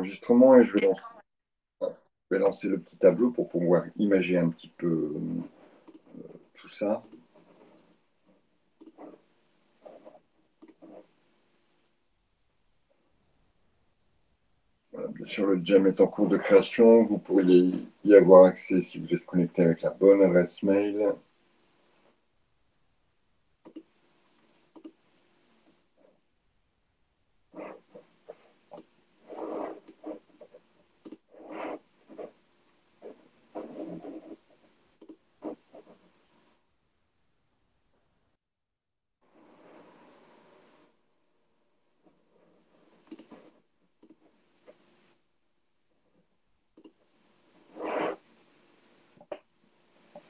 Enregistrement et je vais lancer le petit tableau pour pouvoir imaginer un petit peu tout ça. Voilà, bien sûr, le gem est en cours de création. Vous pourriez y avoir accès si vous êtes connecté avec la bonne adresse mail.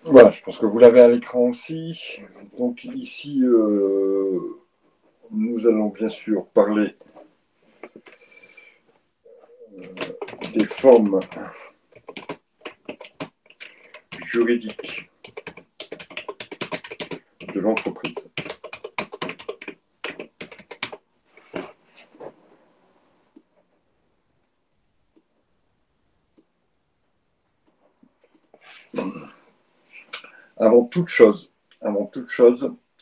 Voilà, je pense que vous l'avez à l'écran aussi. Donc ici, nous allons bien sûr parler des formes juridiques de l'entreprise. Avant toute chose,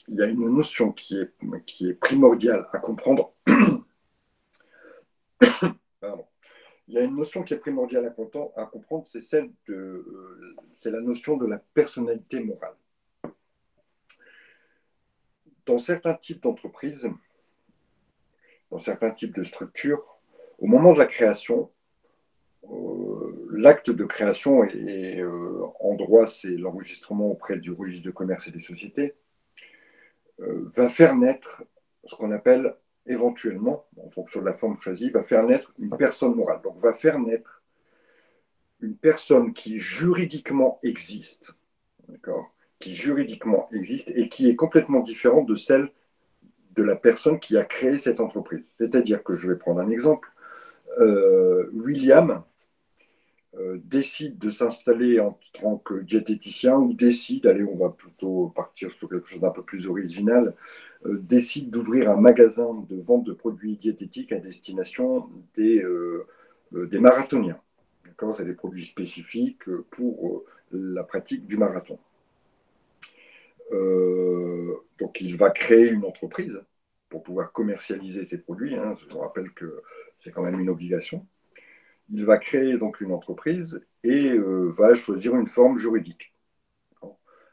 il y a une notion qui est primordiale à comprendre. Pardon. Il y a une notion qui est primordiale à comprendre, c'est la notion de la personnalité morale. Dans certains types d'entreprises, dans certains types de structures, au moment de la création, l'acte de création, en droit, c'est l'enregistrement auprès du registre de commerce et des sociétés, va faire naître ce qu'on appelle éventuellement, en fonction de la forme choisie, va faire naître une personne morale. Donc, va faire naître une personne qui juridiquement existe, d'accord, qui juridiquement existe et qui est complètement différente de celle de la personne qui a créé cette entreprise. C'est-à-dire que je vais prendre un exemple. William décide de s'installer en tant que diététicien ou décide, allez, on va plutôt partir sur quelque chose d'un peu plus original, décide d'ouvrir un magasin de vente de produits diététiques à destination des marathoniens. D'accord, c'est des produits spécifiques pour la pratique du marathon. Donc il va créer une entreprise pour pouvoir commercialiser ses produits. Hein. Je vous rappelle que c'est quand même une obligation. Il va créer donc une entreprise et va choisir une forme juridique.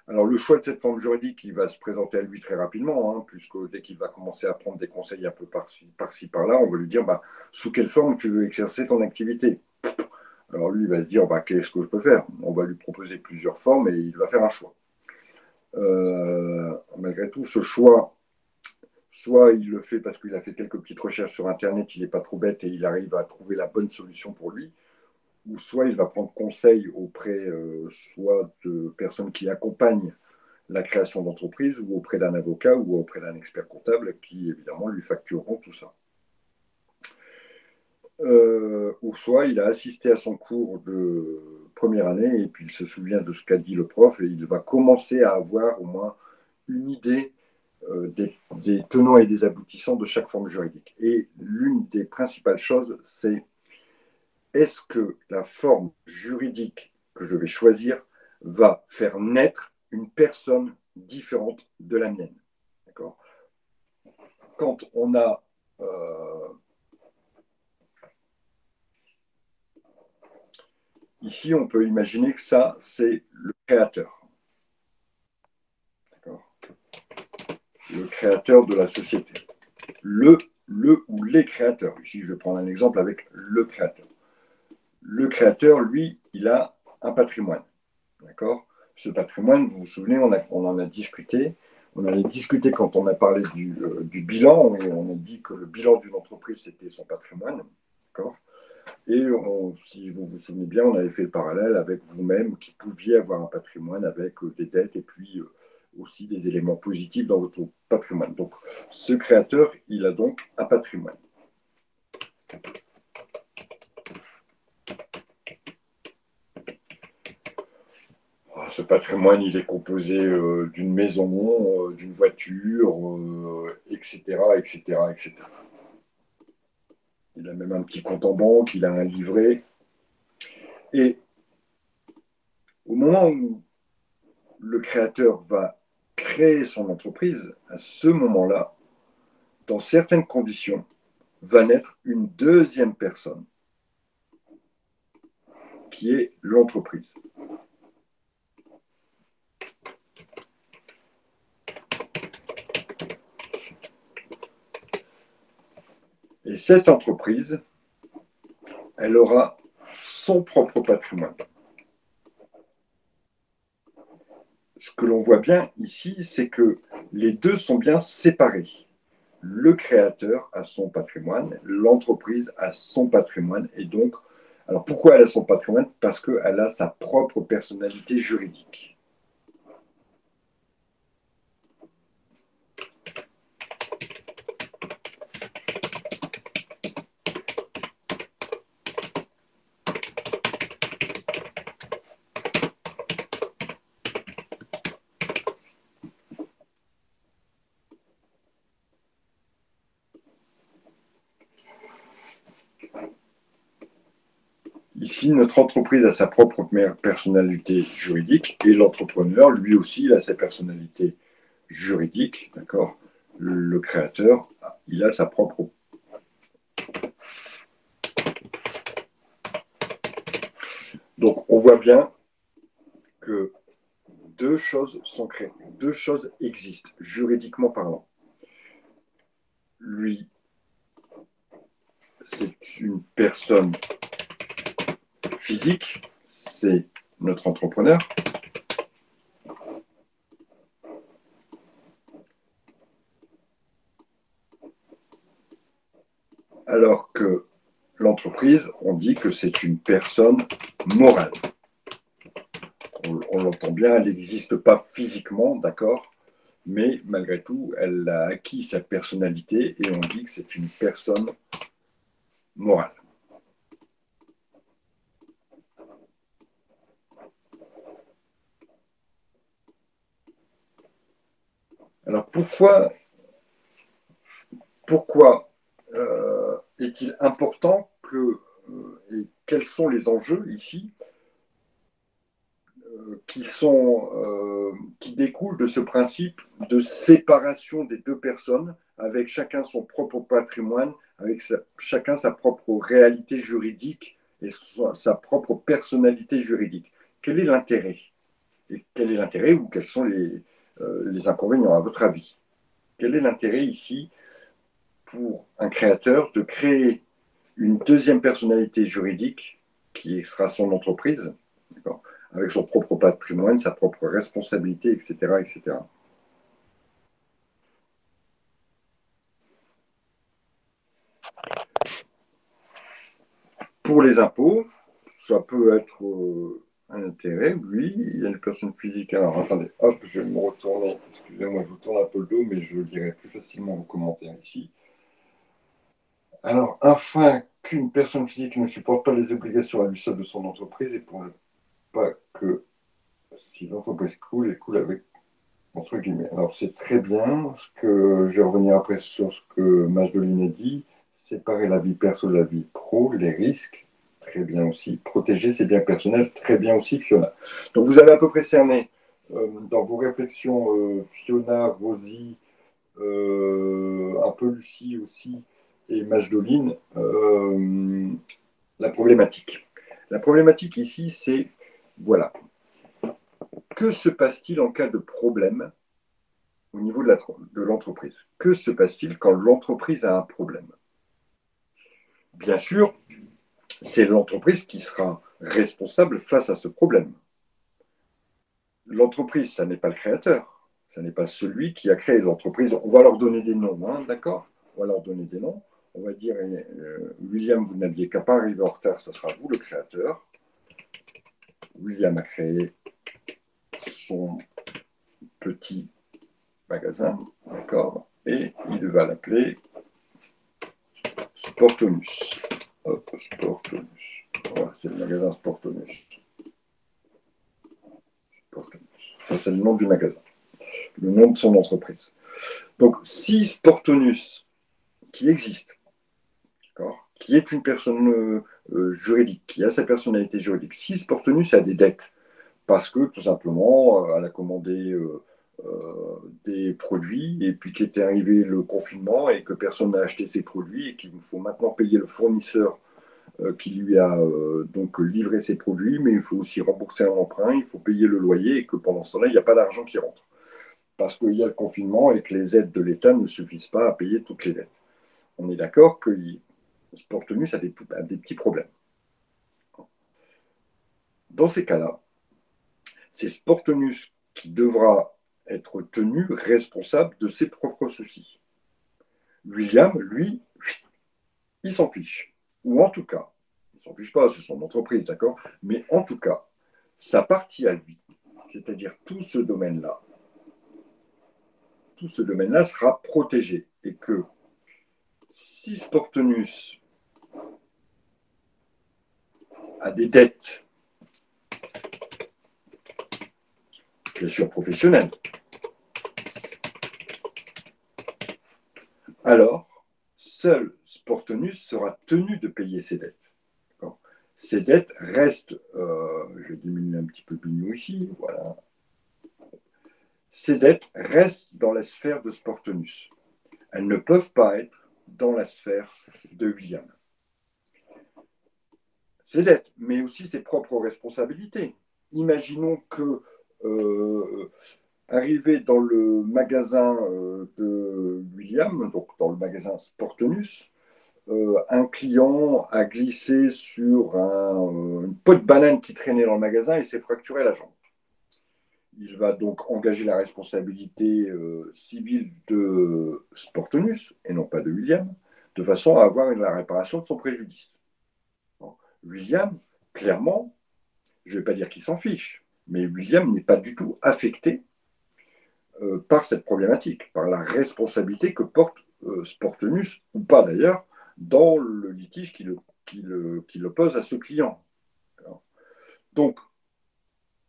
Alors le choix de cette forme juridique, il va se présenter à lui très rapidement, hein, puisque dès qu'il va commencer à prendre des conseils un peu par-ci, par-là, on va lui dire sous quelle forme tu veux exercer ton activité. Alors lui, il va se dire qu'est-ce que je peux faire. On va lui proposer plusieurs formes et il va faire un choix. Malgré tout, ce choix, soit il le fait parce qu'il a fait quelques petites recherches sur Internet, il n'est pas trop bête et il arrive à trouver la bonne solution pour lui, ou soit il va prendre conseil auprès soit de personnes qui accompagnent la création d'entreprise, ou auprès d'un avocat, ou auprès d'un expert comptable qui, évidemment, lui factureront tout ça. Ou soit il a assisté à son cours de première année et puis il se souvient de ce qu'a dit le prof et il va commencer à avoir au moins une idée des tenants et des aboutissants de chaque forme juridique. Et l'une des principales choses, c'est est-ce que la forme juridique que je vais choisir va faire naître une personne différente de la mienne. D'accord. Quand on a ici, on peut imaginer que ça, c'est le créateur. D'accord. Le créateur de la société. Le ou les créateurs. Ici, je vais prendre un exemple avec le créateur. Le créateur, lui, il a un patrimoine. D'accord. Ce patrimoine, vous vous souvenez, on en a discuté. On en a discuté quand on a parlé du bilan, et on a dit que le bilan d'une entreprise, c'était son patrimoine. D'accord. Et si vous vous souvenez bien, on avait fait le parallèle avec vous-même qui pouviez avoir un patrimoine avec des dettes et puis aussi des éléments positifs dans votre patrimoine. Donc, ce créateur, il a donc un patrimoine. Ce patrimoine, il est composé d'une maison, d'une voiture, etc., etc., etc. Il a même même un petit compte en banque, il a un livret. Et au moment où le créateur va créer son entreprise, à ce moment-là, dans certaines conditions, va naître une deuxième personne, qui est l'entreprise. Et cette entreprise, elle aura son propre patrimoine. Ce que l'on voit bien ici, c'est que les deux sont bien séparés. Le créateur a son patrimoine, l'entreprise a son patrimoine, et donc, alors pourquoi elle a son patrimoine? Parce qu'elle a sa propre personnalité juridique. Ici, notre entreprise a sa propre personnalité juridique et l'entrepreneur, lui aussi, il a sa personnalité juridique, d'accord? Le créateur, il a sa propre. Donc, on voit bien que deux choses sont créées, deux choses existent, juridiquement parlant. Lui, c'est une personne physique, c'est notre entrepreneur. Alors que l'entreprise, on dit que c'est une personne morale. On l'entend bien, elle n'existe pas physiquement, d'accord, mais malgré tout, elle a acquis sa personnalité et on dit que c'est une personne morale. Alors pourquoi est-il important que, et quels sont les enjeux ici qui découlent de ce principe de séparation des deux personnes, avec chacun son propre patrimoine, avec chacun sa propre réalité juridique et sa propre personnalité juridique. Quel est l'intérêt? Et quel est l'intérêt ou quels sont les inconvénients à votre avis? Quel est l'intérêt ici pour un créateur de créer une deuxième personnalité juridique qui sera son entreprise, avec son propre patrimoine, sa propre responsabilité, etc., etc. Pour les impôts, ça peut être un intérêt, oui. Il y a une personne physique. Alors, attendez, hop, je vais me retourner. Excusez-moi, je vous tourne un peu le dos, mais je le dirai plus facilement vos commentaires ici. Alors, afin qu'une personne physique ne supporte pas les obligations à lui seul de son entreprise et pour ne pas que si l'entreprise coule, elle coule avec entre guillemets. Alors, c'est très bien. Je vais revenir après sur ce que Majdoline a dit. Séparer la vie perso de la vie pro, les risques, très bien aussi. Protéger ses biens personnels, très bien aussi, Fiona. Donc, vous avez à peu près cerné dans vos réflexions, Fiona, Rosie, un peu Lucie aussi, et Majdoline, la problématique. La problématique ici, c'est, voilà, que se passe-t-il en cas de problème au niveau de l'entreprise? Que se passe-t-il quand l'entreprise a un problème? Bien sûr, c'est l'entreprise qui sera responsable face à ce problème. L'entreprise, ça n'est pas le créateur, ça n'est pas celui qui a créé l'entreprise. On va leur donner des noms, hein, d'accord? On va leur donner des noms. On va dire, William, vous n'aviez qu'à pas arriver en retard, ce sera vous le créateur. William a créé son petit magasin, d'accord? Et il va l'appeler Sportonus. Hop, Sportonus. Voilà, c'est le magasin Sportonus. Ça, c'est le nom du magasin, le nom de son entreprise. Donc, si Sportonus, qui existe, d'accord, qui est une personne juridique, qui a sa personnalité juridique, si Sportenus a des dettes, parce que tout simplement, elle a commandé des produits et puis qu'était arrivé le confinement et que personne n'a acheté ces produits et qu'il faut maintenant payer le fournisseur qui lui a donc livré ses produits, mais il faut aussi rembourser un emprunt, il faut payer le loyer et que pendant ce temps-là, il n'y a pas d'argent qui rentre parce qu'il y a le confinement et que les aides de l'État ne suffisent pas à payer toutes les dettes. On est d'accord que Sportenus a des petits problèmes. Dans ces cas-là, c'est Sportenus qui devra être tenu responsable de ses propres soucis. William, lui, il s'en fiche. Ou en tout cas, il ne s'en fiche pas, c'est son entreprise, d'accord? Mais en tout cas, sa partie à lui, c'est-à-dire tout ce domaine-là sera protégé. Et que si Sportenus a des dettes, bien sûr professionnelles, alors seul Sportenus sera tenu de payer ses dettes. Ces dettes restent, je diminue un petit peu Bignou ici, voilà. Ces dettes restent dans la sphère de Sportenus. Elles ne peuvent pas être dans la sphère de William. Ses dettes, mais aussi ses propres responsabilités. Imaginons que, arrivé dans le magasin de William, donc dans le magasin Sportenus, un client a glissé sur une peau de banane qui traînait dans le magasin et s'est fracturé la jambe. Il va donc engager la responsabilité civile de Sportenus et non pas de William, de façon à avoir la réparation de son préjudice. Bon. William, clairement, je ne vais pas dire qu'il s'en fiche, mais William n'est pas du tout affecté par cette problématique, par la responsabilité que porte Sportenus, ou pas d'ailleurs, dans le litige qui l'oppose à ce client. Donc,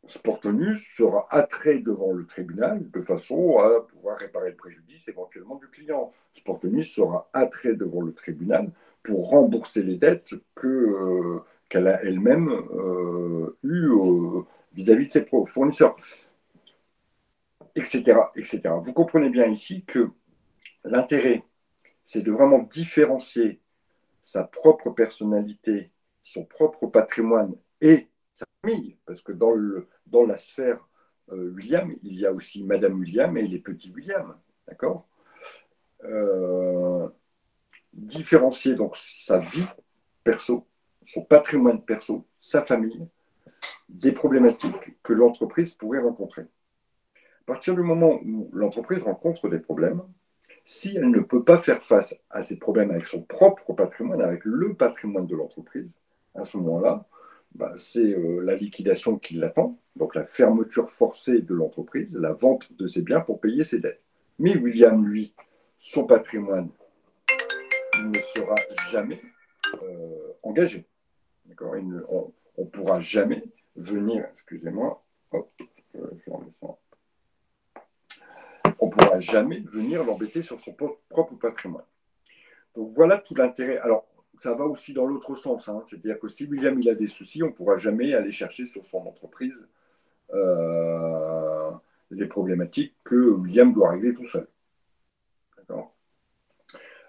Sportenus sera attrait devant le tribunal de façon à pouvoir réparer le préjudice éventuellement du client. Sportenus sera attrait devant le tribunal pour rembourser les dettes qu'elle a elle-même eues vis-à-vis de ses fournisseurs, etc., etc. Vous comprenez bien ici que l'intérêt, c'est de vraiment différencier sa propre personnalité, son propre patrimoine et sa famille, parce que dans la sphère William, il y a aussi Madame William et les petits William, d'accord? Différencier donc sa vie perso, son patrimoine perso, sa famille, des problématiques que l'entreprise pourrait rencontrer. À partir du moment où l'entreprise rencontre des problèmes, si elle ne peut pas faire face à ces problèmes avec son propre patrimoine, avec le patrimoine de l'entreprise, à ce moment-là, c'est la liquidation qui l'attend, donc la fermeture forcée de l'entreprise, la vente de ses biens pour payer ses dettes. Mais William, lui, son patrimoine ne sera jamais engagé. D'accord. On ne pourra jamais venir, excusez-moi, hop, je vais fermer ça. On ne pourra jamais venir l'embêter sur son propre patrimoine. Donc voilà tout l'intérêt. Alors, ça va aussi dans l'autre sens. Hein. C'est-à-dire que si William il a des soucis, on ne pourra jamais aller chercher sur son entreprise les problématiques que William doit régler tout seul. D'accord.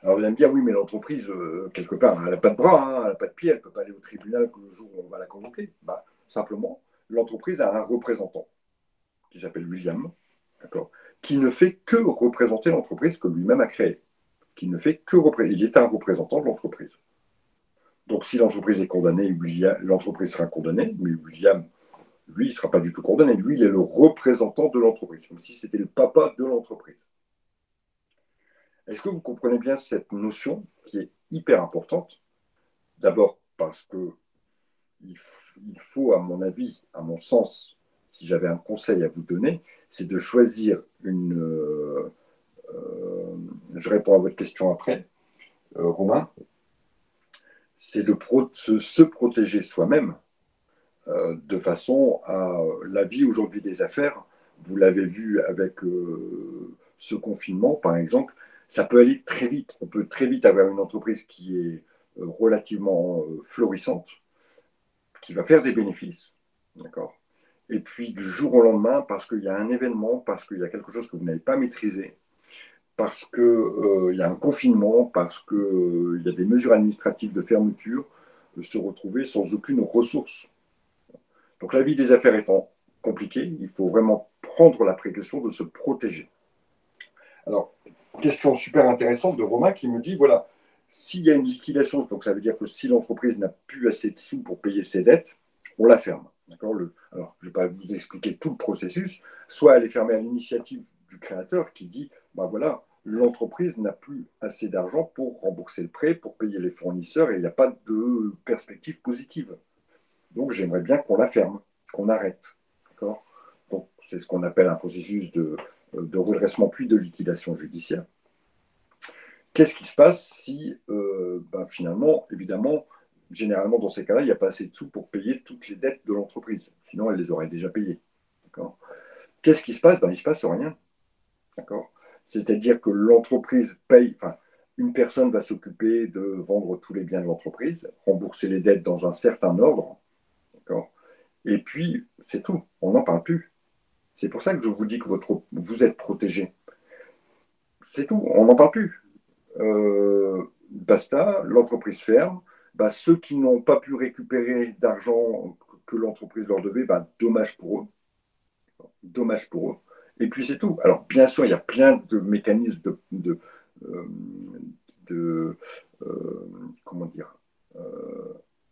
Alors vous allez me dire, oui, mais l'entreprise, quelque part, elle n'a pas de bras, hein, elle n'a pas de pied, elle ne peut pas aller au tribunal le jour où on va la convoquer. Simplement, l'entreprise a un représentant qui s'appelle William, d'accord, qui ne fait que représenter l'entreprise que lui-même a créée. Qui ne fait que il est un représentant de l'entreprise. Donc si l'entreprise est condamnée, l'entreprise sera condamnée, mais William, lui, il ne sera pas du tout condamné. Lui, il est le représentant de l'entreprise, comme si c'était le papa de l'entreprise. Est-ce que vous comprenez bien cette notion qui est hyper importante? D'abord parce que il faut, à mon avis, à mon sens, si j'avais un conseil à vous donner, c'est de choisir je réponds à votre question après, Romain, c'est de se protéger soi-même de façon à la vie aujourd'hui des affaires. Vous l'avez vu avec ce confinement, par exemple, ça peut aller très vite. On peut très vite avoir une entreprise qui est relativement florissante, qui va faire des bénéfices, d'accord? Et puis du jour au lendemain, parce qu'il y a un événement, parce qu'il y a quelque chose que vous n'avez pas maîtrisé, parce qu'il y a un confinement, parce qu'il y a des mesures administratives de fermeture, se retrouver sans aucune ressource. Donc la vie des affaires étant compliquée, il faut vraiment prendre la précaution de se protéger. Alors, question super intéressante de Romain qui me dit, voilà, s'il y a une liquidation, donc ça veut dire que si l'entreprise n'a plus assez de sous pour payer ses dettes, on la ferme. Alors, je ne vais pas vous expliquer tout le processus. Soit elle est fermée à l'initiative du créateur qui dit, ben voilà, l'entreprise n'a plus assez d'argent pour rembourser le prêt, pour payer les fournisseurs et il n'y a pas de perspective positive. Donc, j'aimerais bien qu'on la ferme, qu'on arrête. D'accord? Donc, c'est ce qu'on appelle un processus de redressement puis de liquidation judiciaire. Qu'est-ce qui se passe si, finalement, évidemment, généralement, dans ces cas-là, il n'y a pas assez de sous pour payer toutes les dettes de l'entreprise. Sinon, elle les aurait déjà payées. D'accord? Qu'est-ce qui se passe? Il ne se passe rien. D'accord? C'est-à-dire que l'entreprise paye, une personne va s'occuper de vendre tous les biens de l'entreprise, rembourser les dettes dans un certain ordre. D'accord? Et puis, c'est tout. On n'en parle plus. C'est pour ça que je vous dis que vous êtes protégé. C'est tout. On n'en parle plus. Basta, l'entreprise ferme. Ceux qui n'ont pas pu récupérer d'argent que l'entreprise leur devait, dommage pour eux. Dommage pour eux. Et puis c'est tout. Alors bien sûr, il y a plein de mécanismes comment dire,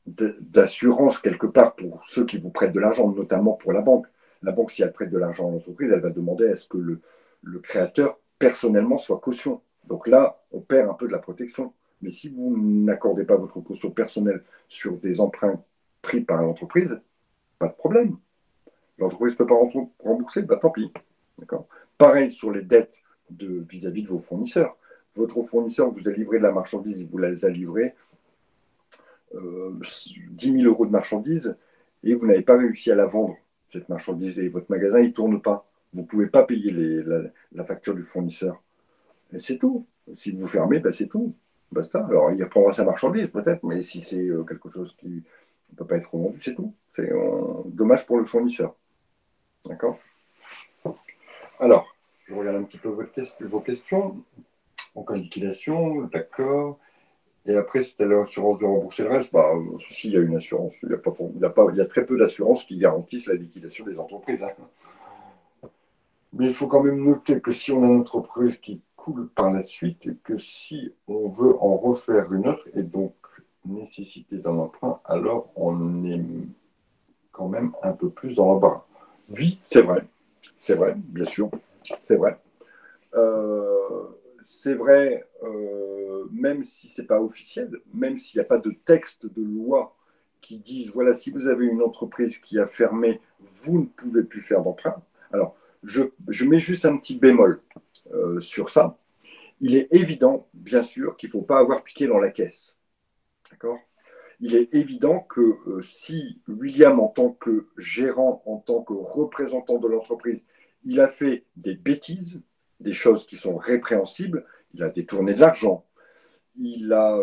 d'assurance quelque part pour ceux qui vous prêtent de l'argent, notamment pour la banque. La banque, si elle prête de l'argent à l'entreprise, elle va demander à ce que le créateur personnellement soit caution. Donc là, on perd un peu de la protection. Mais si vous n'accordez pas votre caution personnelle sur des emprunts pris par l'entreprise, pas de problème. L'entreprise ne peut pas rembourser, tant pis. Pareil sur les dettes vis-à-vis de vos fournisseurs. Votre fournisseur vous a livré de la marchandise, il vous les a livrés 10 000 euros de marchandise et vous n'avez pas réussi à la vendre, cette marchandise, et votre magasin, il ne tourne pas. Vous ne pouvez pas payer la facture du fournisseur. Et c'est tout. Si vous fermez, c'est tout. Basta. Alors, il reprendra sa marchandise, peut-être, mais si c'est quelque chose qui ne peut pas être vendu, c'est tout. C'est dommage pour le fournisseur. D'accord? Alors, je regarde un petit peu vos questions. Donc, en liquidation, d'accord. Et après, c'était l'assurance de rembourser le reste. S'il y a une assurance, il y a très peu d'assurances qui garantissent la liquidation des entreprises. Hein. Mais il faut quand même noter que si on a une entreprise qui coule par la suite et que si on veut en refaire une autre et donc nécessiter d'un emprunt, alors on est quand même un peu plus dans l'embarras. Oui, c'est vrai, bien sûr, c'est vrai. C'est vrai, même si ce n'est pas officiel, même s'il n'y a pas de texte de loi qui dise, voilà, si vous avez une entreprise qui a fermé, vous ne pouvez plus faire d'emprunt. Alors, je mets juste un petit bémol sur ça. Il est évident, bien sûr, qu'il ne faut pas avoir piqué dans la caisse. D'accord? Il est évident que si William, en tant que gérant, en tant que représentant de l'entreprise, il a fait des bêtises, des choses qui sont répréhensibles, il a détourné de l'argent, il a...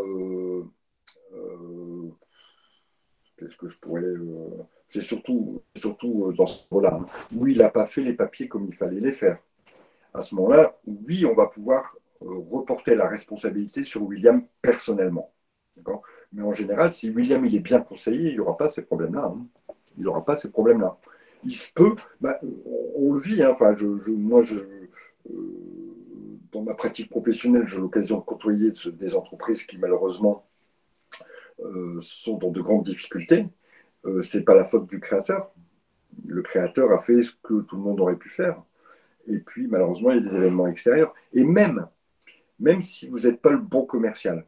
qu'est-ce que je pourrais... c'est surtout dans ce moment-là, hein, où il n'a pas fait les papiers comme il fallait les faire. À ce moment-là, oui, on va pouvoir reporter la responsabilité sur William personnellement. D'accord? Mais en général, si William il est bien conseillé, il n'y aura pas ces problèmes-là. Hein. Il n'aura pas ces problèmes-là. Il se peut, on le vit, hein, dans ma pratique professionnelle, j'ai l'occasion de côtoyer des entreprises qui malheureusement sont dans de grandes difficultés. Ce n'est pas la faute du créateur. Le créateur a fait ce que tout le monde aurait pu faire. Et puis malheureusement, il y a des événements extérieurs. Et même si vous n'êtes pas le bon commercial,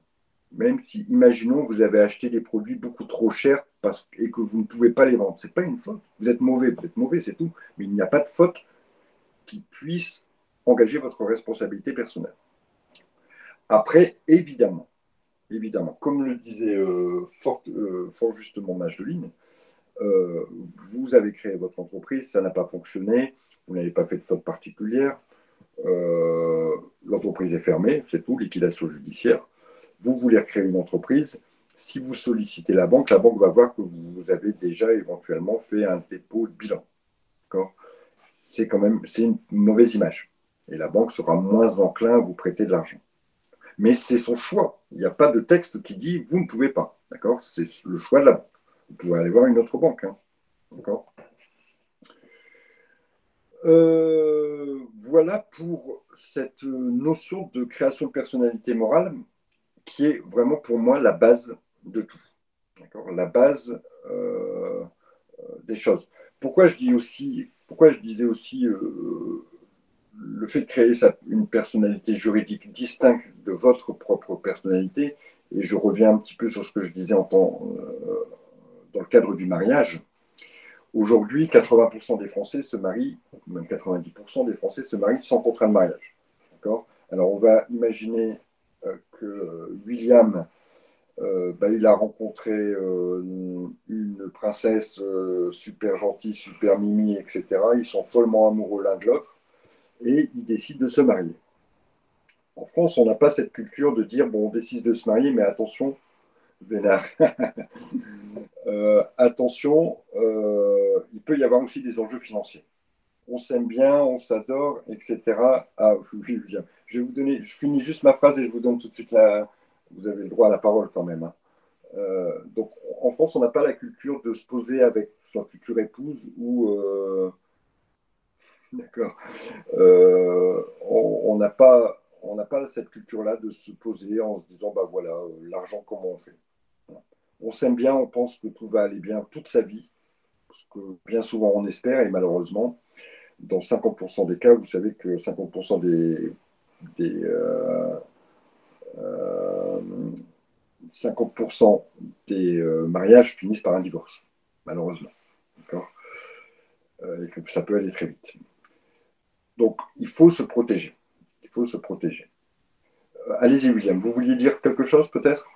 même si, imaginons, vous avez acheté des produits beaucoup trop chers et que vous ne pouvez pas les vendre. Ce n'est pas une faute. Vous êtes mauvais, c'est tout. Mais il n'y a pas de faute qui puisse engager votre responsabilité personnelle. Après, évidemment, comme le disait fort justement Majdeline, vous avez créé votre entreprise, ça n'a pas fonctionné, vous n'avez pas fait de faute particulière, l'entreprise est fermée, c'est tout, liquidation judiciaire. Vous voulez recréer une entreprise, si vous sollicitez la banque va voir que vous avez déjà éventuellement fait un dépôt de bilan. C'est quand même une mauvaise image. Et la banque sera moins enclin à vous prêter de l'argent. Mais c'est son choix. Il n'y a pas de texte qui dit vous ne pouvez pas. D'accord? C'est le choix de la banque. Vous pouvez aller voir une autre banque. Hein. D'accord? Voilà pour cette notion de création de personnalité morale qui est vraiment pour moi la base de tout. La base des choses. Pourquoi je disais aussi le fait de créer une personnalité juridique distincte de votre propre personnalité, et je reviens un petit peu sur ce que je disais dans le cadre du mariage. Aujourd'hui, 80% des Français se marient, même 90% des Français se marient sans contrat de mariage. Alors, on va imaginer que William, il a rencontré une princesse super gentille, super mimi, etc. Ils sont follement amoureux l'un de l'autre et ils décident de se marier. En France, on n'a pas cette culture de dire, bon, on décide de se marier, mais attention, vénard. Attention, il peut y avoir aussi des enjeux financiers. On s'aime bien, on s'adore, etc. Ah, oui, bien. Je finis juste ma phrase et je vous donne tout de suite vous avez le droit à la parole quand même. Hein. Donc, en France, on n'a pas la culture de se poser avec sa future épouse ou, d'accord, on n'a pas cette culture-là de se poser en se disant, bah voilà, l'argent, comment on fait. Voilà. On s'aime bien, on pense que tout va aller bien toute sa vie, ce que bien souvent on espère, et malheureusement, dans 50% des cas, vous savez que 50% des, euh, euh, 50% des mariages finissent par un divorce, malheureusement. D'accord. Et que ça peut aller très vite. Donc, il faut se protéger. Il faut se protéger. Allez-y, William. Vous vouliez dire quelque chose, peut-être?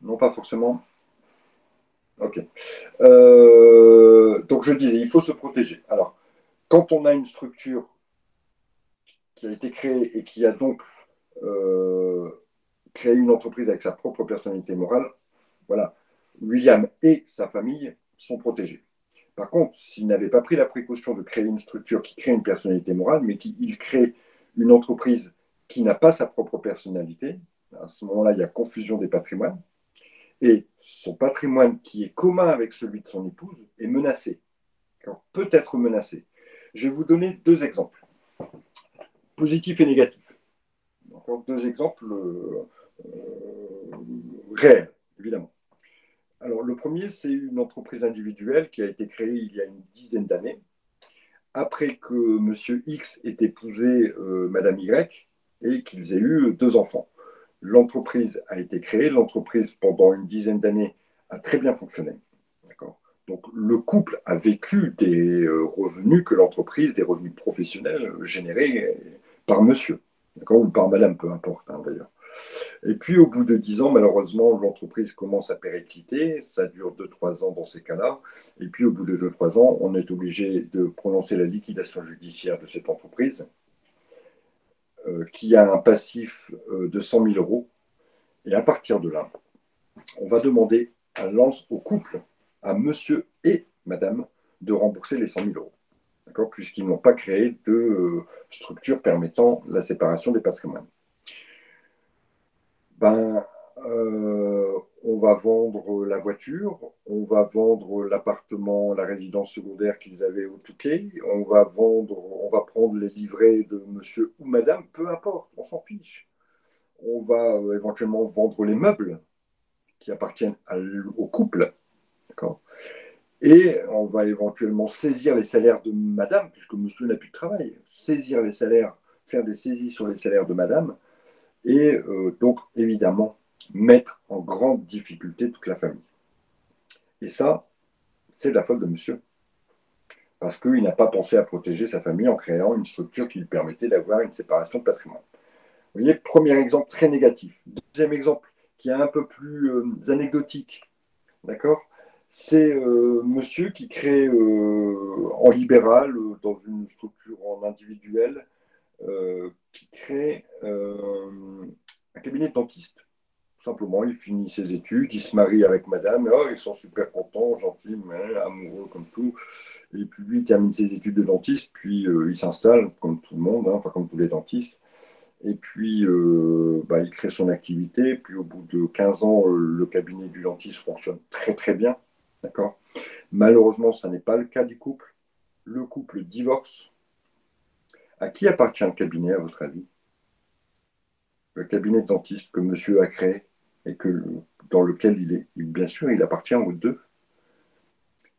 Non, pas forcément. Ok. Donc, je disais, il faut se protéger. Alors, quand on a une structure qui a été créée et qui a donc euh, créé une entreprise avec sa propre personnalité morale, voilà, William et sa famille sont protégés. Par contre, s'il n'avait pas pris la précaution de créer une structure qui crée une personnalité morale, mais qu'il crée une entreprise qui n'a pas sa propre personnalité, à ce moment-là, il y a confusion des patrimoines, et son patrimoine qui est commun avec celui de son épouse est menacé, peut être menacé. Je vais vous donner deux exemples, positifs et négatifs. Encore deux exemples réels, évidemment. Alors, le premier, c'est une entreprise individuelle qui a été créée il y a une dizaine d'années, après que Monsieur X ait épousé Madame Y et qu'ils aient eu deux enfants. L'entreprise a été créée, l'entreprise pendant une dizaine d'années a très bien fonctionné. D'accord. Donc le couple a vécu des revenus que l'entreprise, des revenus professionnels générés par monsieur, d'accord, ou par madame, peu importe hein, d'ailleurs. Et puis, au bout de 10 ans, malheureusement, l'entreprise commence à péricliter. Ça dure 2-3 ans dans ces cas-là. Et puis, au bout de 2-3 ans, on est obligé de prononcer la liquidation judiciaire de cette entreprise, qui a un passif de 100 000 euros. Et à partir de là, on va demander au couple, à monsieur et madame, de rembourser les 100 000 euros. D'accord, puisqu'ils n'ont pas créé de structure permettant la séparation des patrimoines. Ben, on va vendre la voiture, on va vendre l'appartement, la résidence secondaire qu'ils avaient au Touquet, on va prendre les livrets de monsieur ou madame, peu importe, on s'en fiche. On va éventuellement vendre les meubles qui appartiennent au couple, d'accord. Et on va éventuellement saisir les salaires de madame, puisque monsieur n'a plus de travail, saisir les salaires, faire des saisies sur les salaires de madame, et donc évidemment mettre en grande difficulté toute la famille. Et ça, c'est de la faute de monsieur, parce qu'il n'a pas pensé à protéger sa famille en créant une structure qui lui permettait d'avoir une séparation de patrimoine. Vous voyez, premier exemple très négatif. Deuxième exemple, qui est un peu plus anecdotique, d'accord, C'est monsieur qui crée en libéral, dans une structure en individuel, qui crée un cabinet de dentiste. Tout simplement, il finit ses études, il se marie avec madame, et oh, ils sont super contents, gentils, mais amoureux comme tout. Et puis lui, il termine ses études de dentiste, puis il s'installe, comme tout le monde, hein, enfin comme tous les dentistes. Et puis, il crée son activité. Puis au bout de 15 ans, le cabinet du dentiste fonctionne très très bien. D'accord. Malheureusement, ça n'est pas le cas du couple. Le couple divorce. À qui appartient le cabinet, à votre avis? Le cabinet de dentiste que monsieur a créé et dans lequel il est. Bien sûr, il appartient aux deux.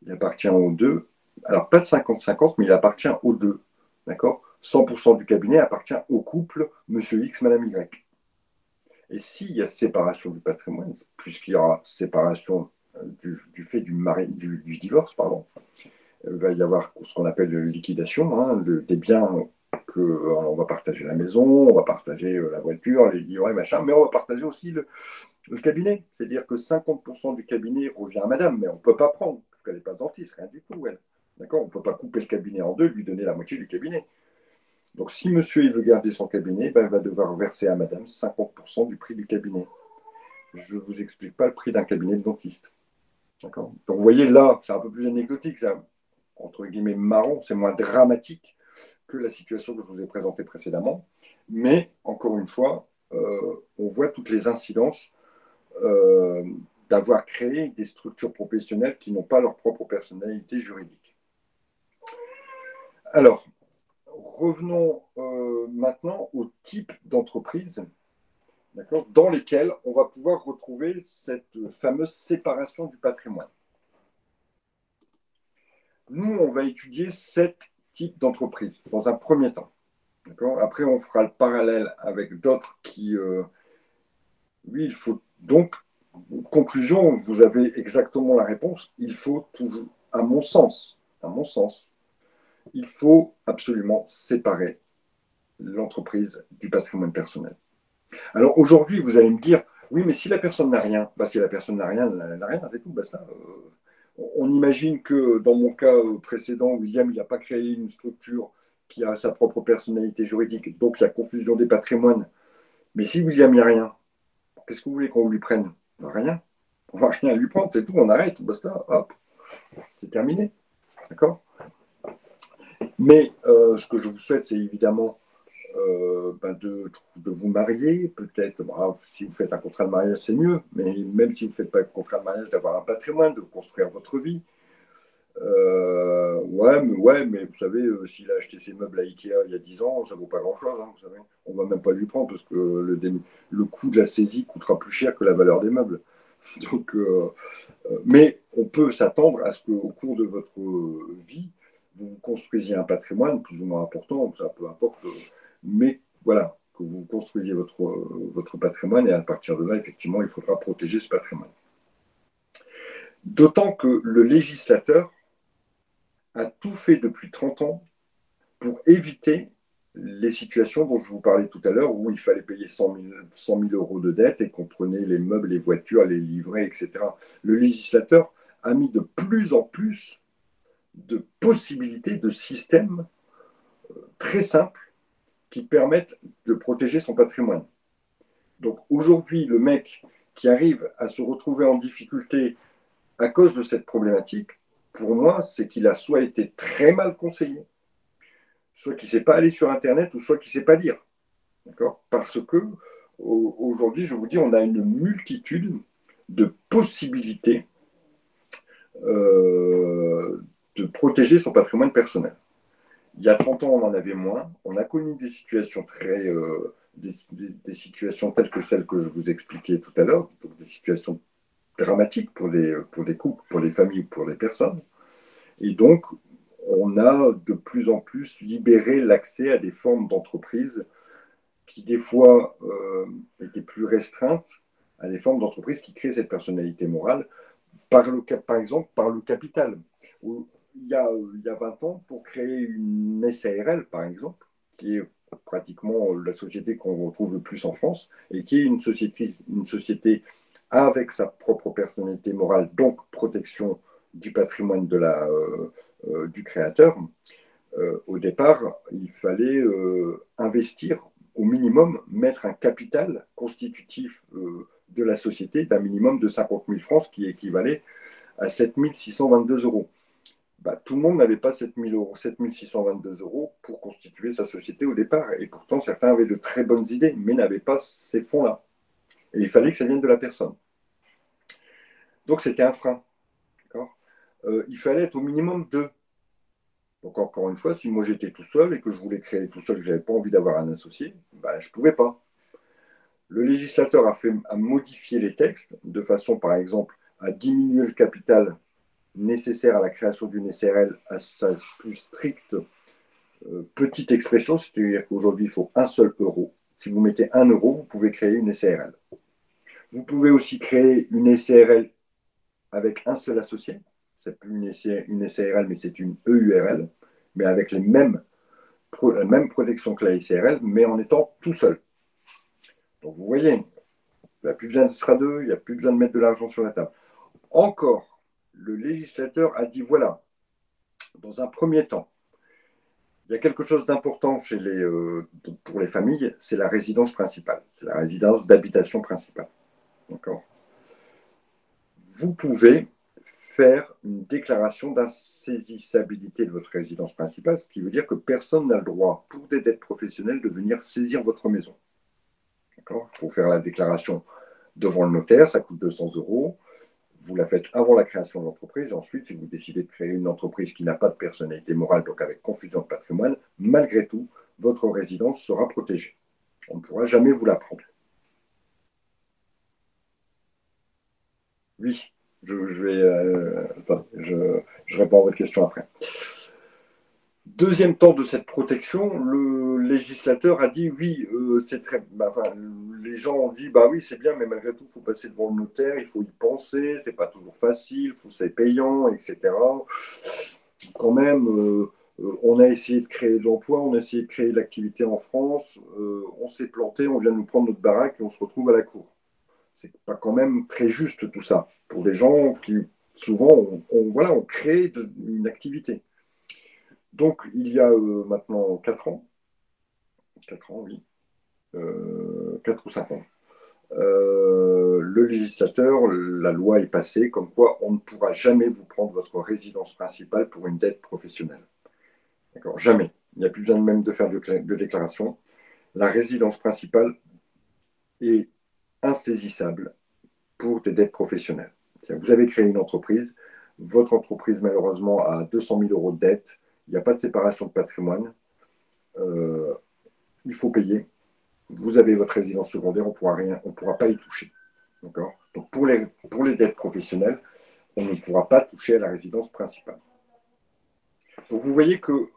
Il appartient aux deux. Alors, pas de 50-50, mais il appartient aux deux. D'accord. 100% du cabinet appartient au couple monsieur X, madame Y. Et s'il y a séparation du patrimoine, puisqu'il y aura séparation du fait du divorce, pardon, il va y avoir ce qu'on appelle liquidation, hein, des biens on va partager la maison, on va partager la voiture, les livrets, machin, mais on va partager aussi le cabinet. C'est-à-dire que 50% du cabinet revient à madame, mais on ne peut pas prendre, parce qu'elle n'est pas dentiste, rien du tout, elle. D'accord. On ne peut pas couper le cabinet en deux, lui donner la moitié du cabinet. Donc si monsieur il veut garder son cabinet, il va devoir verser à madame 50% du prix du cabinet. Je ne vous explique pas le prix d'un cabinet de dentiste. D'accord. Donc vous voyez là, c'est un peu plus anecdotique, c'est entre guillemets marrant, c'est moins dramatique que la situation que je vous ai présentée précédemment. Mais encore une fois, on voit toutes les incidences euh, d'avoir créé des structures professionnelles qui n'ont pas leur propre personnalité juridique. Alors, revenons maintenant au type d'entreprise, dans lesquelles on va pouvoir retrouver cette fameuse séparation du patrimoine. Nous, on va étudier 7 types d'entreprises dans un premier temps. Après, on fera le parallèle avec d'autres qui, oui, il faut donc, conclusion, vous avez exactement la réponse, il faut toujours, à mon sens, il faut absolument séparer l'entreprise du patrimoine personnel. Alors aujourd'hui, vous allez me dire, oui, mais si la personne n'a rien, si la personne n'a rien, elle n'a rien, c'est tout, basta. On imagine que dans mon cas précédent, William, il n'a pas créé une structure qui a sa propre personnalité juridique, donc il y a confusion des patrimoines. Mais si William, il n'y a rien, qu'est-ce que vous voulez qu'on lui prenne? Rien. On ne va rien lui prendre, c'est tout, on arrête, basta, hop, c'est terminé. D'accord. Mais ce que je vous souhaite, c'est évidemment de vous marier, peut-être, si vous faites un contrat de mariage, c'est mieux, mais même si vous ne faites pas un contrat de mariage, d'avoir un patrimoine, de construire votre vie. Ouais, mais vous savez, s'il a acheté ses meubles à Ikea il y a 10 ans, ça ne vaut pas grand-chose, hein, vous savez. On ne va même pas lui prendre parce que le coût de la saisie coûtera plus cher que la valeur des meubles. Donc, mais on peut s'attendre à ce qu'au cours de votre vie, vous construisiez un patrimoine plus ou moins important, ça peu importe, mais voilà, que vous construisiez votre patrimoine et à partir de là, effectivement, il faudra protéger ce patrimoine. D'autant que le législateur a tout fait depuis 30 ans pour éviter les situations dont je vous parlais tout à l'heure, où il fallait payer 100 000 euros de dette et qu'on prenait les meubles, les voitures, les livrets, etc. Le législateur a mis de plus en plus de possibilités, de systèmes très simples qui permettent de protéger son patrimoine. Donc aujourd'hui, le mec qui arrive à se retrouver en difficulté à cause de cette problématique, pour moi, c'est qu'il a soit été très mal conseillé, soit qu'il ne sait pas aller sur Internet, ou soit qu'il ne sait pas lire. D'accord. Parce que aujourd'hui, je vous dis, on a une multitude de possibilités de protéger son patrimoine personnel. Il y a 30 ans, on en avait moins. On a connu des situations des situations telles que celles que je vous expliquais tout à l'heure, donc des situations dramatiques pour des couples, pour les familles ou pour les personnes. Et donc, on a de plus en plus libéré l'accès à des formes d'entreprise qui, des fois, étaient plus restreintes, à des formes d'entreprise qui créent cette personnalité morale, par exemple, par le capital. Il y a 20 ans, pour créer une SARL, par exemple, qui est pratiquement la société qu'on retrouve le plus en France, et qui est une société avec sa propre personnalité morale, donc protection du patrimoine du créateur. Au départ, il fallait investir au minimum, mettre un capital constitutif de la société d'un minimum de 50 000 francs, ce qui équivalait à 7 622 euros. Bah, tout le monde n'avait pas 7 622 euros pour constituer sa société au départ. Et pourtant, certains avaient de très bonnes idées, mais n'avaient pas ces fonds-là. Et il fallait que ça vienne de la personne. Donc, c'était un frein. Il fallait être au minimum deux. Donc, encore une fois, si moi j'étais tout seul et que je voulais créer tout seul, que je n'avais pas envie d'avoir un associé, ben, je ne pouvais pas. Le législateur a modifié les textes de façon, par exemple, à diminuer le capital nécessaire à la création d'une SRL à sa plus stricte petite expression, c'est-à-dire qu'aujourd'hui, il faut un seul euro. Si vous mettez 1 euro, vous pouvez créer une SRL. Vous pouvez aussi créer une SRL avec un seul associé. C'est plus une SARL, mais c'est une EURL, mais avec la même protection que la SARL, mais en étant tout seul. Donc vous voyez, il n'y a plus besoin d'être à deux, il n'y a plus besoin de mettre de l'argent sur la table. Encore, le législateur a dit, voilà, dans un premier temps, il y a quelque chose d'important pour les familles, c'est la résidence principale, c'est la résidence d'habitation principale. D'accord ? Vous pouvez faire une déclaration d'insaisissabilité de votre résidence principale, ce qui veut dire que personne n'a le droit, pour des dettes professionnelles, de venir saisir votre maison. D'accord ? Il faut faire la déclaration devant le notaire, ça coûte 200 euros. Vous la faites avant la création de l'entreprise. Et ensuite, si vous décidez de créer une entreprise qui n'a pas de personnalité morale, donc avec confusion de patrimoine, malgré tout, votre résidence sera protégée. On ne pourra jamais vous la prendre. Oui, je réponds à votre question après. Deuxième temps de cette protection, le législateur a dit oui, c'est très. Les gens ont dit bah oui, c'est bien, mais malgré tout, il faut passer devant le notaire, il faut y penser, c'est pas toujours facile, c'est payant, etc. Quand même, on a essayé de créer de l'emploi, on a essayé de créer de l'activité en France, on s'est planté, on vient de nous prendre notre baraque et on se retrouve à la cour. C'est pas quand même très juste tout ça pour des gens qui souvent ont créé une activité. Donc, il y a maintenant 4 ans, oui, 4 ou 5 ans, le législateur, la loi est passée comme quoi on ne pourra jamais vous prendre votre résidence principale pour une dette professionnelle. D'accord, jamais. Il n'y a plus besoin même de faire de déclaration. La résidence principale est insaisissable pour des dettes professionnelles. Vous avez créé une entreprise, votre entreprise malheureusement a 200 000 euros de dette, il n'y a pas de séparation de patrimoine, il faut payer. Vous avez votre résidence secondaire, on ne pourra pas y toucher. D'accord ? Donc pour les dettes professionnelles, on ne pourra pas toucher à la résidence principale. Donc vous voyez que,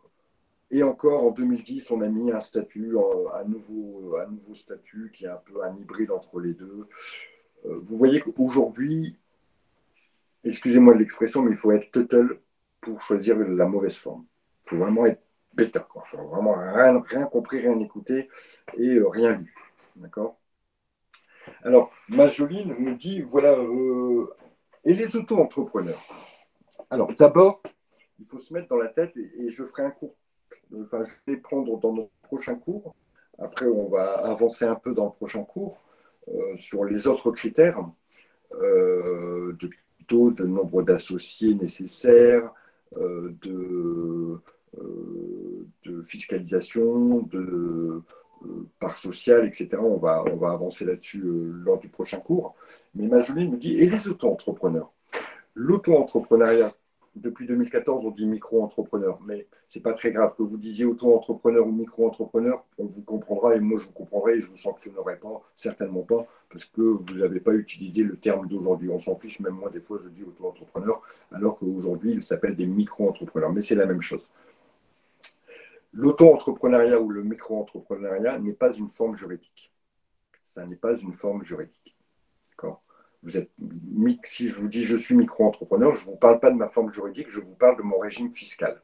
et encore en 2010, on a mis un statut, un nouveau statut qui est un peu un hybride entre les deux. Vous voyez qu'aujourd'hui, excusez-moi de l'expression, mais il faut être total pour choisir la mauvaise forme. Il faut vraiment être bêta. Il faut vraiment rien compris, rien écouté et rien lu. D'accord ? Alors, Majoline me dit, voilà, et les auto-entrepreneurs. Alors, d'abord, il faut se mettre dans la tête, et je ferai un cours, enfin, je vais prendre dans notre prochain cours. Après, on va avancer un peu dans le prochain cours sur les autres critères de taux, de nombre d'associés nécessaires, de fiscalisation, de part sociale, etc. On va avancer là-dessus lors du prochain cours. Mais Majoline me dit, et les auto-entrepreneurs? L'auto-entrepreneuriat, depuis 2014, on dit micro-entrepreneur, mais ce n'est pas très grave que vous disiez auto-entrepreneur ou micro-entrepreneur, on vous comprendra et moi je vous comprendrai et je ne vous sanctionnerai pas, certainement pas, parce que vous n'avez pas utilisé le terme d'aujourd'hui. On s'en fiche, même moi des fois je dis auto-entrepreneur, alors qu'aujourd'hui il s'appelle des micro-entrepreneurs, mais c'est la même chose. L'auto-entrepreneuriat ou le micro-entrepreneuriat n'est pas une forme juridique. Ça n'est pas une forme juridique. D'accord ? Si je vous dis je suis micro-entrepreneur, je ne vous parle pas de ma forme juridique, je vous parle de mon régime fiscal.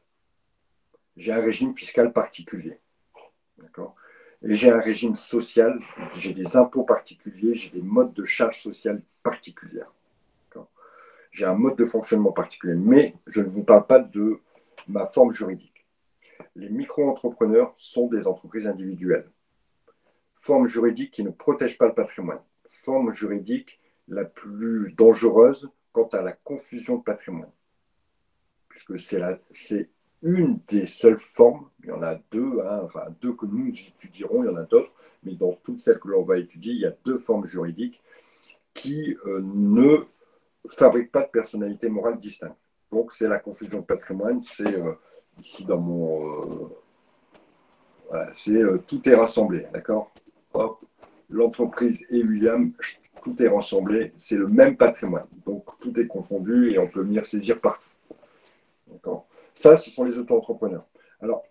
J'ai un régime fiscal particulier. D'accord ? Et j'ai un régime social, j'ai des impôts particuliers, j'ai des modes de charge sociale particulières. J'ai un mode de fonctionnement particulier, mais je ne vous parle pas de ma forme juridique. Les micro-entrepreneurs sont des entreprises individuelles. Forme juridique qui ne protège pas le patrimoine. Forme juridique la plus dangereuse quant à la confusion de patrimoine. Puisque c'est une des seules formes, il y en a deux, enfin deux que nous étudierons, il y en a d'autres, mais dans toutes celles que l'on va étudier, il y a deux formes juridiques qui ne fabriquent pas de personnalité morale distincte. Donc c'est la confusion de patrimoine, c'est ici dans mon... voilà, tout est rassemblé, d'accord. L'entreprise et William, tout est rassemblé, c'est le même patrimoine. Donc tout est confondu et on peut venir saisir partout. D'accord. Ça, ce sont les auto-entrepreneurs. Alors,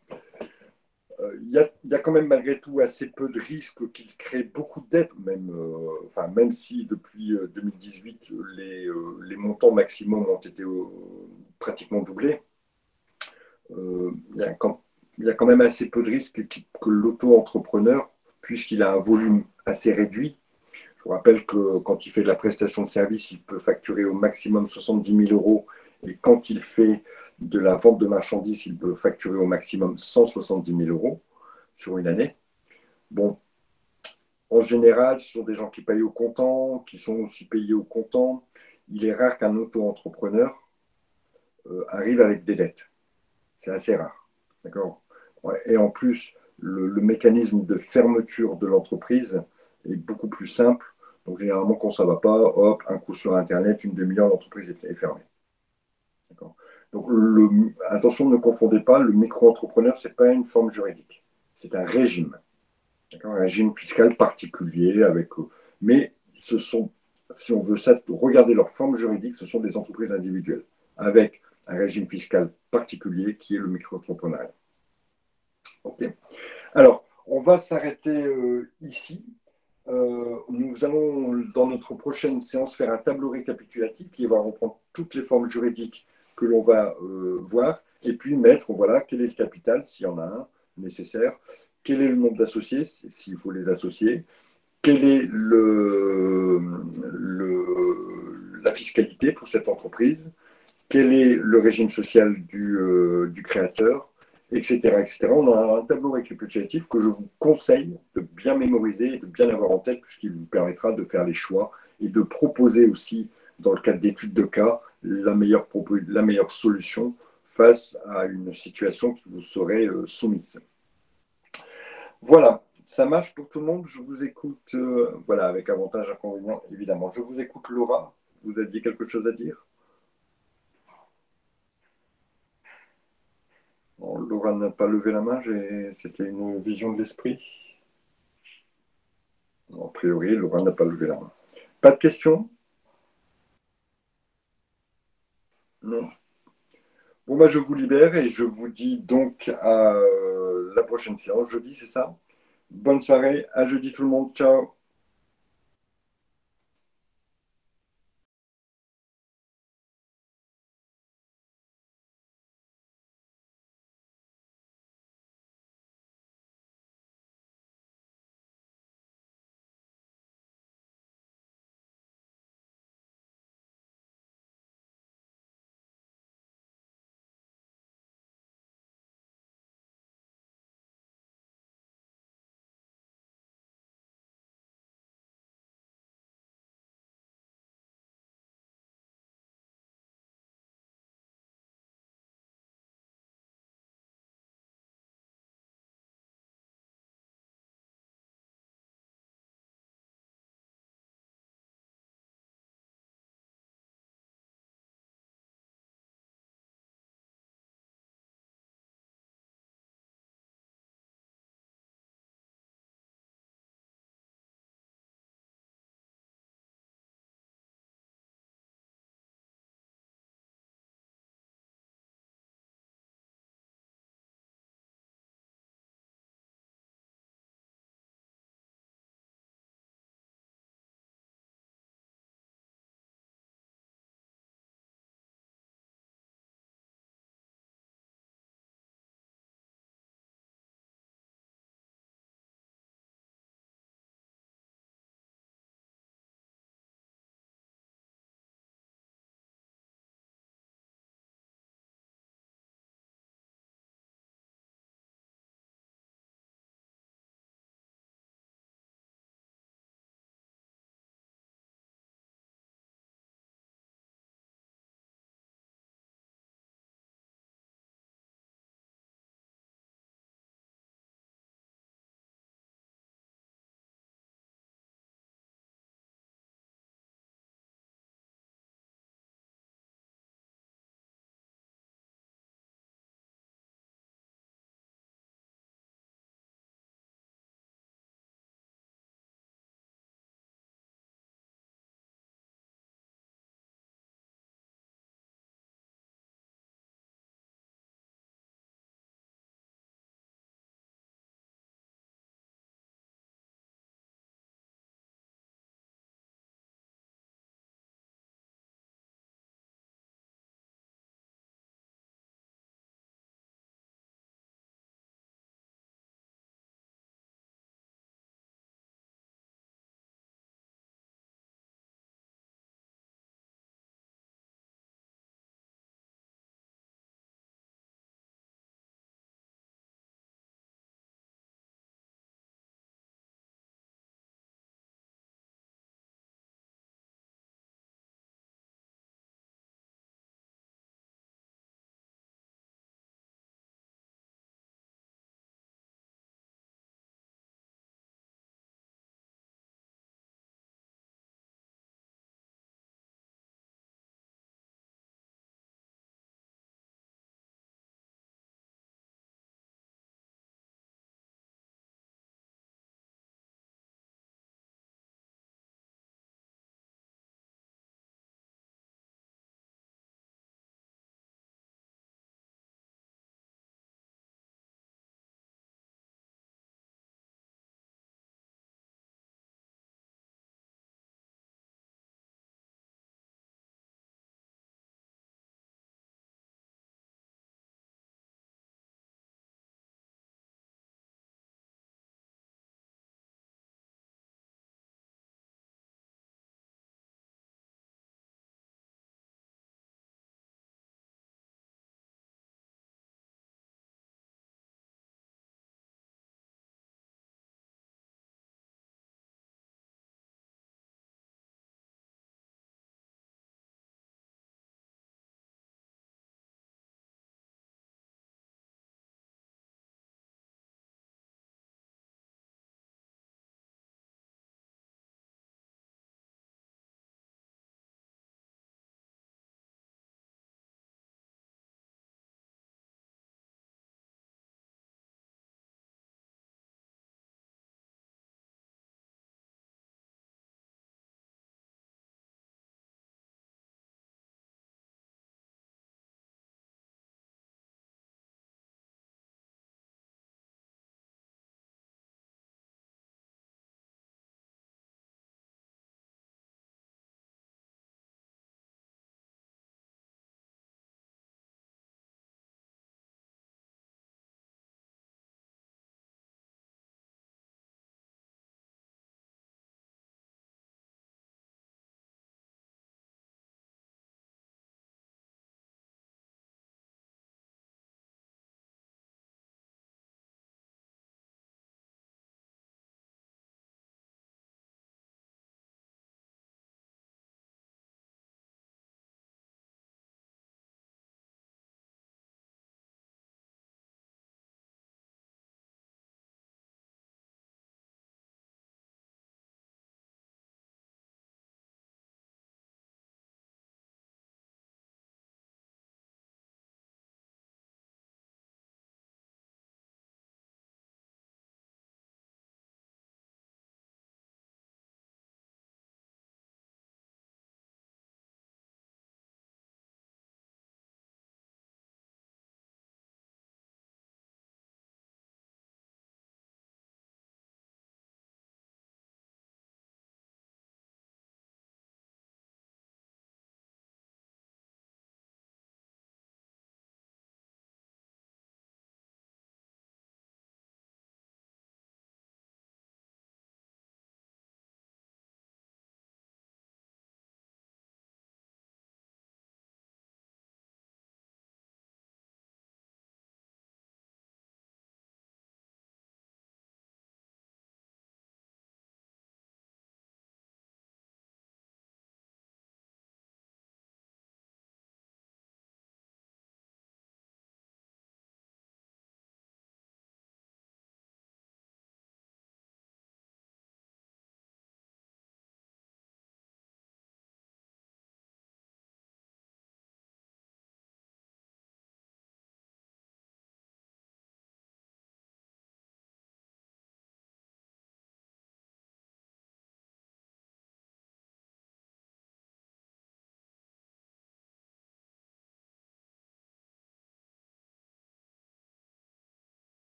il y a quand même malgré tout assez peu de risques qu'ils créent beaucoup de dettes, même si depuis 2018, les montants maximums ont été pratiquement doublés. Il y a quand même assez peu de risques que l'auto-entrepreneur, puisqu'il a un volume assez réduit. Je vous rappelle que quand il fait de la prestation de service, il peut facturer au maximum 70 000 euros. Et quand il fait de la vente de marchandises, il peut facturer au maximum 170 000 euros sur une année. Bon, en général, ce sont des gens qui payent au comptant, qui sont aussi payés au comptant. Il est rare qu'un auto-entrepreneur arrive avec des dettes. C'est assez rare. D'accord. Ouais. Et en plus, le mécanisme de fermeture de l'entreprise est beaucoup plus simple. Donc, généralement, quand ça ne va pas, hop, un coup sur Internet, une demi-heure, l'entreprise est fermée. D'accord. Donc, attention, ne confondez pas, le micro-entrepreneur, ce n'est pas une forme juridique. C'est un régime. Un régime fiscal particulier. Mais ce sont, si on veut regarder leur forme juridique, ce sont des entreprises individuelles avec un régime fiscal particulier qui est le micro-entrepreneuriat. Ok. Alors, on va s'arrêter ici. Nous allons, dans notre prochaine séance, faire un tableau récapitulatif qui va reprendre toutes les formes juridiques que l'on va voir, et puis mettre, voilà, quel est le capital, s'il y en a un nécessaire, quel est le nombre d'associés, s'il faut les associer, quelle est la fiscalité pour cette entreprise, quel est le régime social du créateur, etc., etc. On a un tableau récapitulatif que je vous conseille de bien mémoriser et de bien avoir en tête, puisqu'il vous permettra de faire les choix et de proposer aussi, dans le cadre d'études de cas, la meilleure solution face à une situation qui vous serait soumise. Voilà, ça marche pour tout le monde. Je vous écoute, voilà, avec avantage, inconvénient, évidemment. Je vous écoute, Laura. Vous aviez quelque chose à dire? Bon, Laura n'a pas levé la main, c'était une vision de l'esprit. A priori, Laura n'a pas levé la main. Pas de questions? Non. Bon, bah, je vous libère et je vous dis donc à la prochaine séance, jeudi, c'est ça? Bonne soirée, à jeudi tout le monde, ciao!